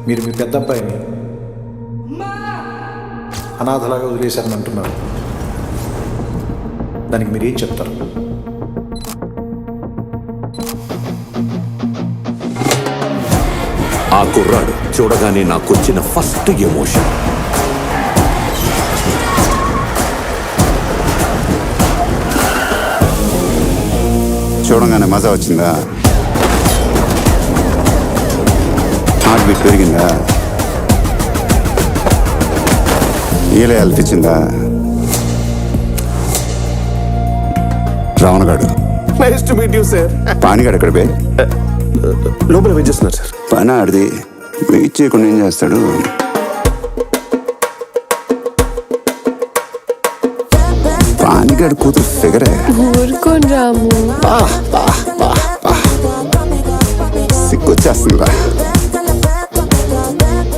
మీరు మీ పెద్ద అబ్బాయిని అనాథలాగా వదిలేశారని అంటున్నారు. దానికి మీరు ఏం చెప్తారు? ఆ కుర్రాడు చూడగానే నాకొచ్చిన ఫస్ట్ ఎమోషన్ చూడగానే మజా వచ్చిందా? హార్ట్ బీట్ పెరిగిందా? ఈలే అల్పించిందా? రావణగాడు nice to meet you sir. పానిగాడు ఎక్కడ బే? లోపల వెయిట్ చేస్తున్నారు సార్. పని ఆడిది వెయిట్ చేయకుండా ఏం చేస్తాడు? పానిగాడు కూతురు ఫిగరే. ఊరుకోని రాము. సిగ్గొచ్చేస్తుందిరా.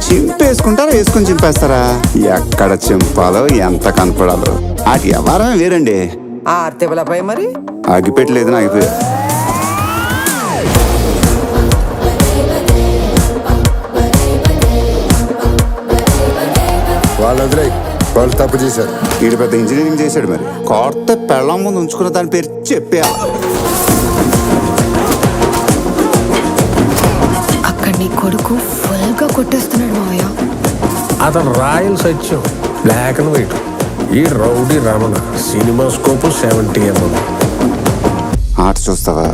చింపేసుకుంటారా వేసుకొని చింపేస్తారా? ఎక్కడ చింపాలో ఎంత కనపడాలో అటు ఎవరమే వేరండి. ఆ అర్తెబలపై మరి ఆగిపెట్టలేదు ఆగిపోయా. వాళ్ళు తప్పు చేశారు. వీడు పెద్ద ఇంజనీరింగ్ చేశాడు. మరి కొత్త పెళ్ళం ముందు ఉంచుకున్న దాని పేరు చెప్పేయాలి. అక్కడ నీ కొడుకు ఫుల్ గా కొట్టేస్తున్నాడు మావయ్య. అతను royal Satyam, black and white. ఈ rowdy Ramana cinema scope 70mm. ఆట చూస్తావా?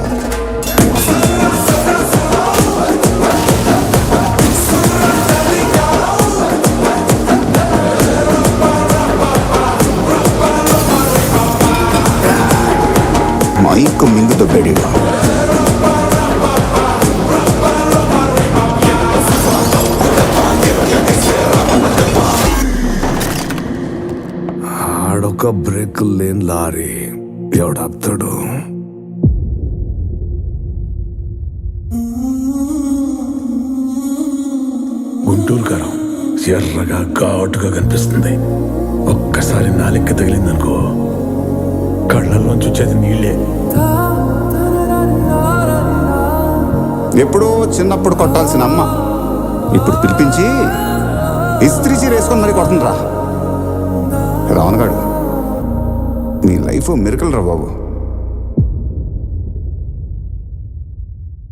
మైక్ మింగు దొబ్బాడు. ఆడొక బ్రేక్ లేని లారీ ఎవడాపుతాడు? గుంటూరు కారం ఎర్రగా ఘాటుగా కనిపిస్తుంది. ఒక్కసారి నాలిక్క తగిలిందనుకో కళ్ళల్లోంచి వచ్చేది నీళ్ళే. ఎప్పుడో చిన్నప్పుడు కొట్టాల్సిన అమ్మ ఇప్పుడు పిలిపించి ఇస్త్రీ చీర వేసుకొని మరి కొడుతుండ్రా. రావణగాడు నీ లైఫ్ మిరకల్ రా బాబు.